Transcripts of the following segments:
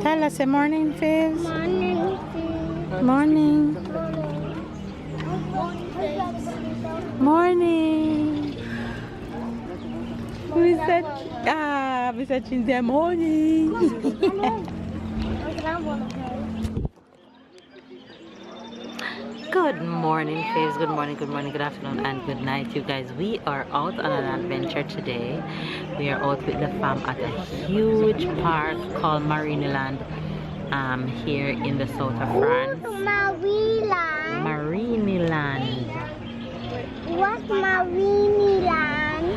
Tell us a morning, Fizz. Morning. Morning. Morning. Who is that? Ah, Mr. Chinzia, morning. Good morning, Faves. Good morning, good afternoon, and good night, you guys. We are out on an adventure today. We are out with the fam at a huge park called Marineland, here in the south of France. Marineland. Marineland. What Marineland?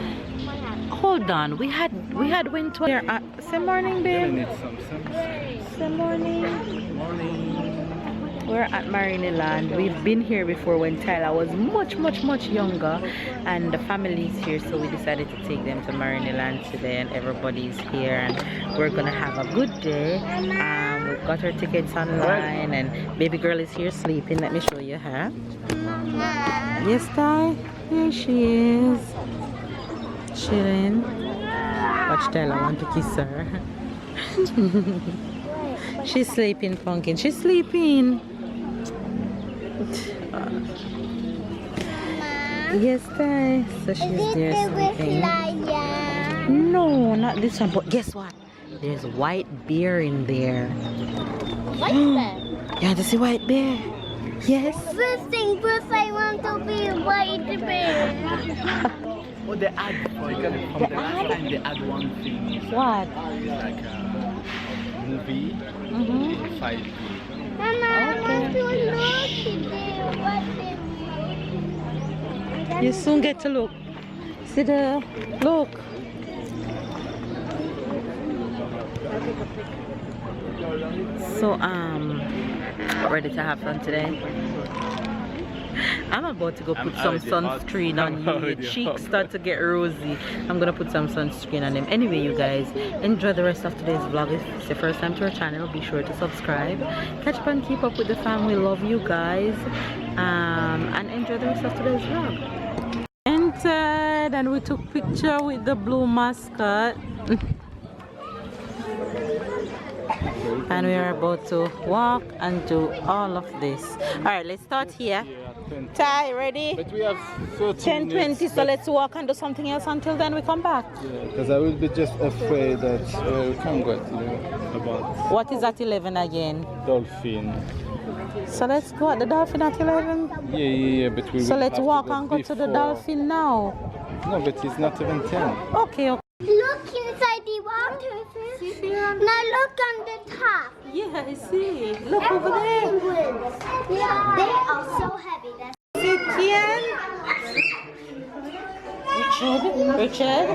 Hold on, we had went to here. Say morning, babe. Say morning. We're at Marineland. We've been here before when Tyler was much younger, and the family's here, so we decided to take them to Marineland today, and everybody's here, and we're gonna have a good day. We've got our tickets online, and baby girl is here sleeping. Let me show you her. Yes, Ty? Here she is. Chilling. Watch Tyler want to kiss her. She's sleeping, Pumpkin. She's sleeping. Yes, Ty. So she's there sleeping. No, not this one. But guess what? There's white bear in there. White bear? You want to see white bear? Yes. First thing first, I want to be a white bear. Oh, they add, from the last time they add one thing. What? Like a movie, 5D. Mama, I want to look today. What You soon get to look. See the look. So ready to have fun today. I'm about to go put some sunscreen on you. Your cheeks start to get rosy. I'm gonna put some sunscreen on them. Anyway, you guys, enjoy the rest of today's vlog. If it's your first time to our channel, be sure to subscribe. Catch up and keep up with the fam. We love you guys. And enjoy the rest of today's vlog. Entered, and we took picture with the blue mascot. And we are about to walk and do all of this. Alright, let's start here. Ty, ready? But we have 10:20, so let's walk and do something else until then we come back. Yeah, because I will be just afraid that we can't go about What is at 11 again? dolphin. So let's go at the dolphin at 11. Yeah, but we So will let's have walk do that and go to the before. dolphin now. No, but it's not even 10. Okay, okay. Look inside the water fish. Now look on the top. Yeah, I see. Look over there. They are so heavy. See, Kian? Richard?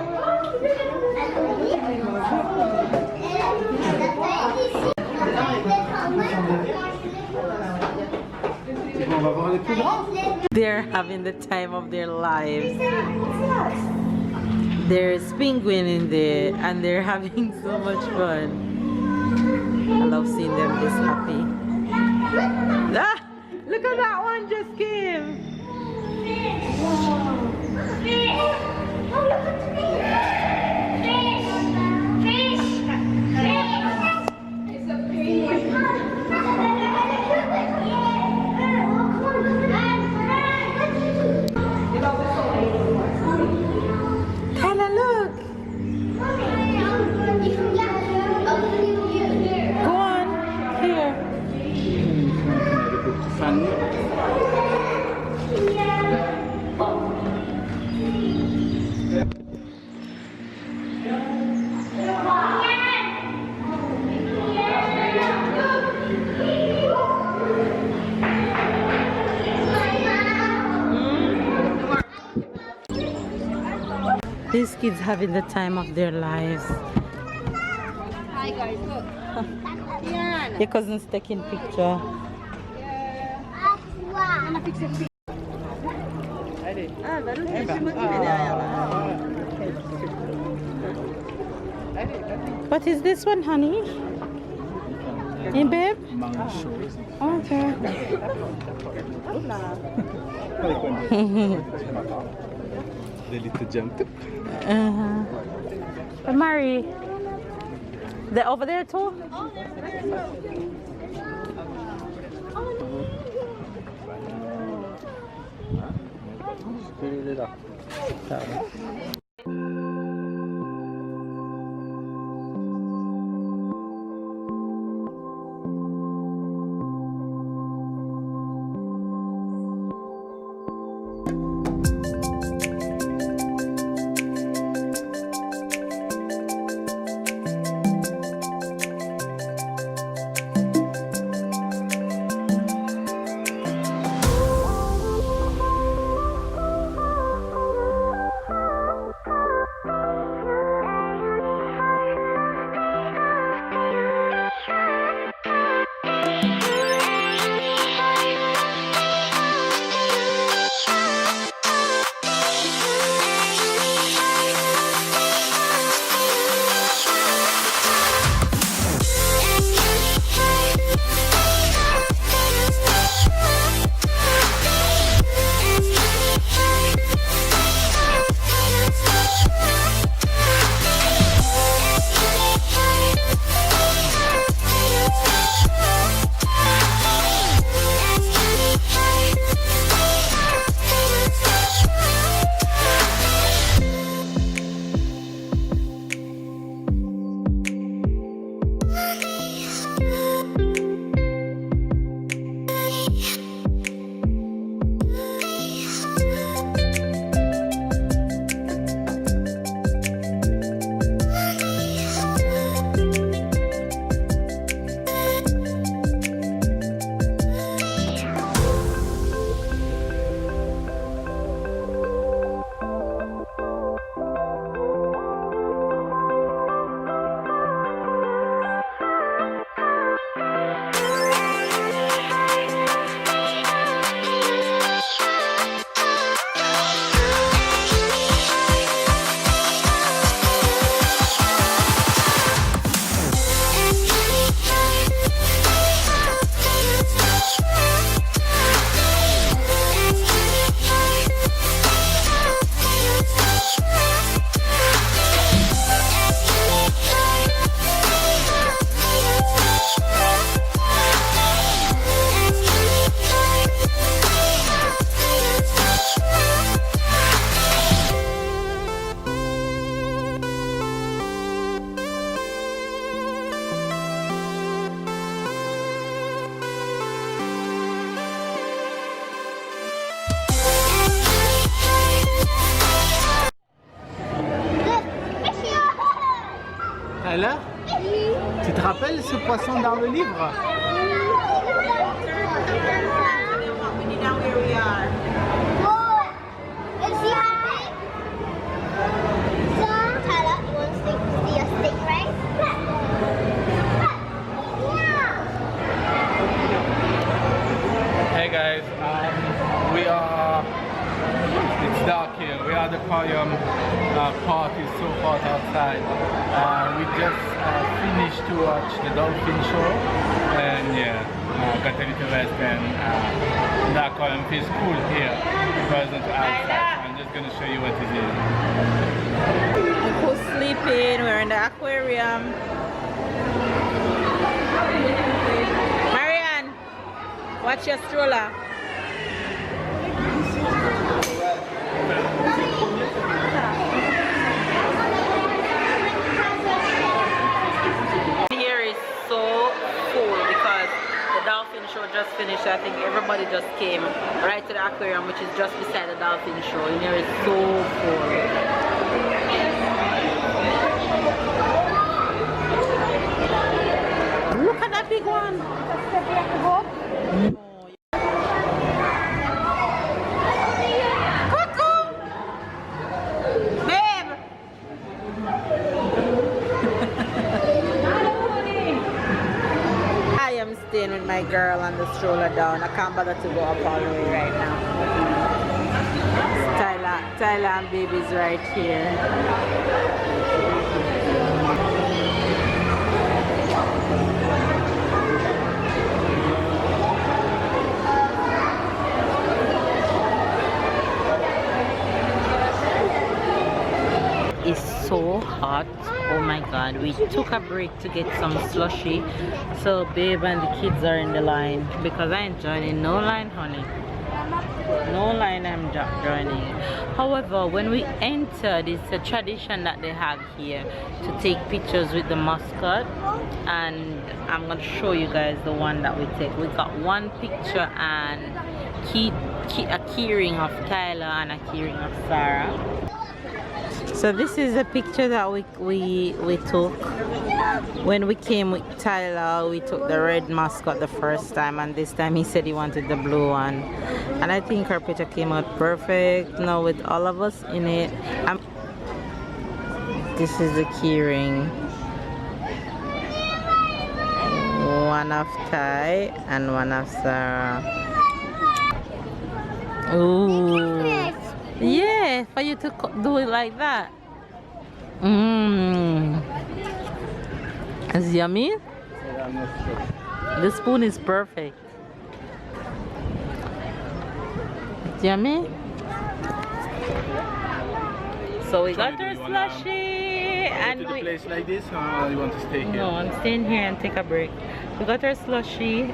They're having the time of their lives. There's penguin in there, and they're having so much fun. I love seeing them this happy. Ah, look at that one just came. Tyler, look. Go on. Here. These kids having the time of their lives. Hi guys, look. Yan. Your cousin's taking picture. Baru kasi magkakilala. What is this one, honey? Hey, babe? Okay. The little jump. Mary, They're over there too? Il est là. Alors, tu te rappelles ce poisson dans le livre? Hey guys, it's dark here. We are at the aquarium park. It's so hot outside. We just finished to watch the dolphin show, and yeah, got a little rest, and the aquarium feels cool here because it's outside. I'm just gonna show you what it is. Who's sleeping? We're in the aquarium. Marianne, watch your stroller. Here is so full because the dolphin show just finished. I think everybody just came right to the aquarium, which is just beside the dolphin show. And here is so full. Look at that big one. Cuckoo! Babe! I am staying with my girl on the stroller down. I can't bother to go up all the way right now. Tyler and baby's right here. It's so hot. Oh my God. We took a break to get some slushy. So babe and the kids are in the line because I ain't joining no line, honey. No line, I'm joining. However, when we entered, it's a tradition that they have here to take pictures with the mascot, and I'm gonna show you guys the one that we take. We got one picture and a keyring of Tyler and a keyring of Sarah. So this is a picture that we took when we came with Tyler. We took the red mascot the first time, and this time he said he wanted the blue one, and I think our picture came out perfect now with all of us in it. This is the keyring, one of Ty and one of Sarah. Ooh. Yeah, for you to do it like that. It's yummy. The spoon is perfect. It's yummy. So we got our slushy and we place like this, or you want to stay here? No, I'm staying here and take a break. We got our slushy.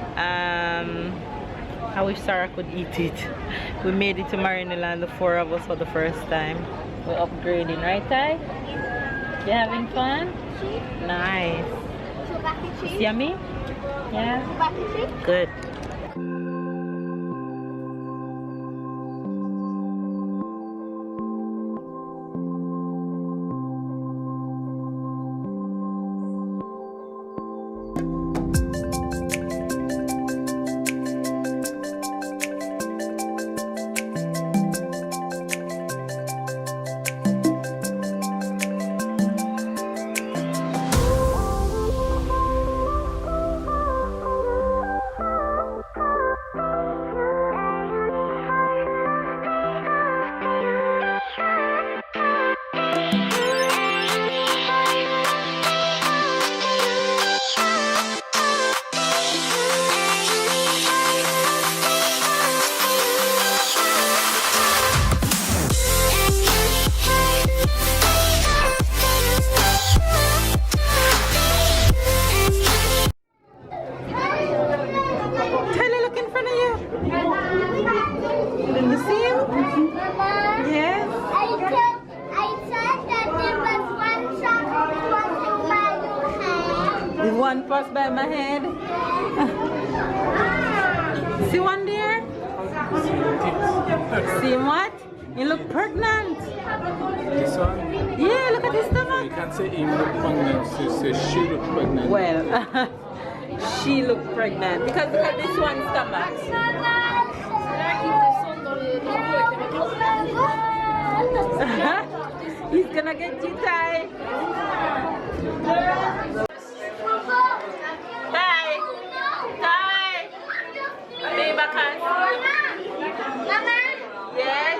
I wish Sarah could eat it. We made it to Marineland, the 4 of us, for the first time. We're upgrading, right, Ty? You having fun? Nice. It's yummy? Yeah? Good. One passed by my head. See one there? See what? You look pregnant. This one? Yeah, look at his stomach. You can't say he looked pregnant, she looked pregnant. Well, she looked pregnant because look at this one's stomach. He's gonna get you tied. Yes.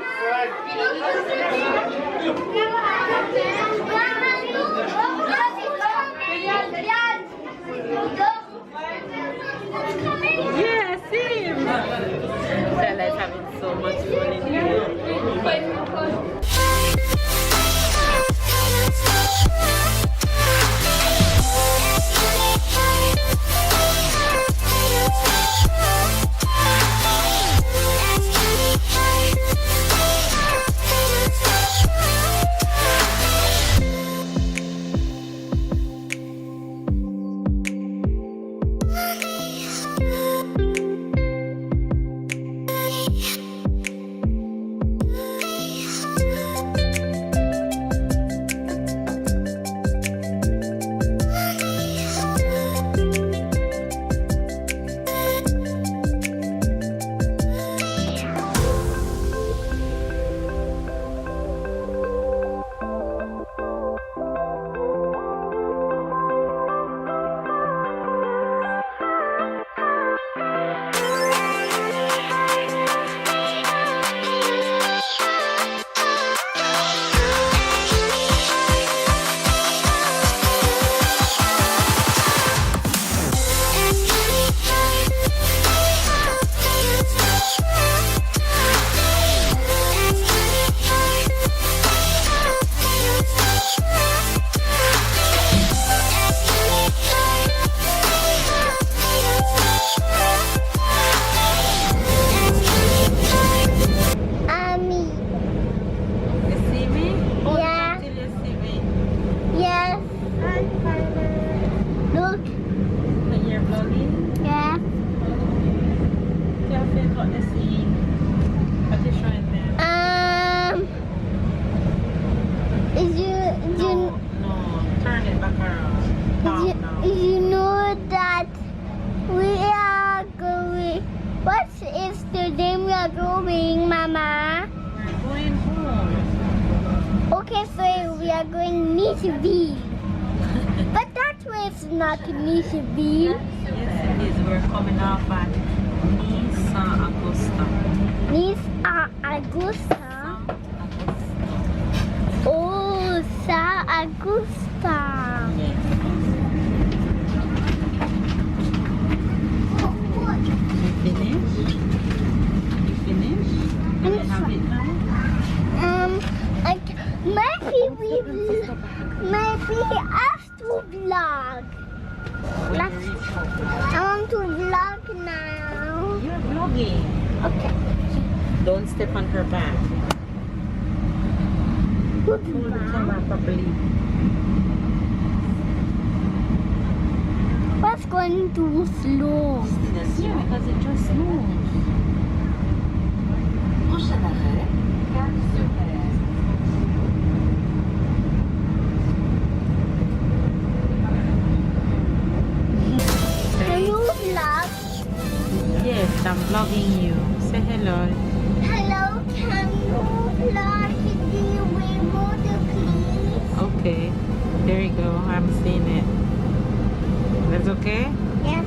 Yeah, see him. Stella's having so much fun in here. going Nisiville. But that way it's not Nisiville. Yes, it is. We're coming off at Nice Augusta. Nice Augusta. Oh, Sa Augusta. Yes. You finished? You finished? Can you have it now? Maybe after vlog. When you reach home. I want to vlog now. You're vlogging. Okay. Don't step on her back. Hold the camera properly. What's going too slow? Yeah, because it just moves. Prochain arrêt, Cap-sur-Mer. Can you vlog? Yes, I'm vlogging you. Say hello. Hello, can you vlog the water, please? Okay. There you go. I'm seeing it. That's okay? Yes.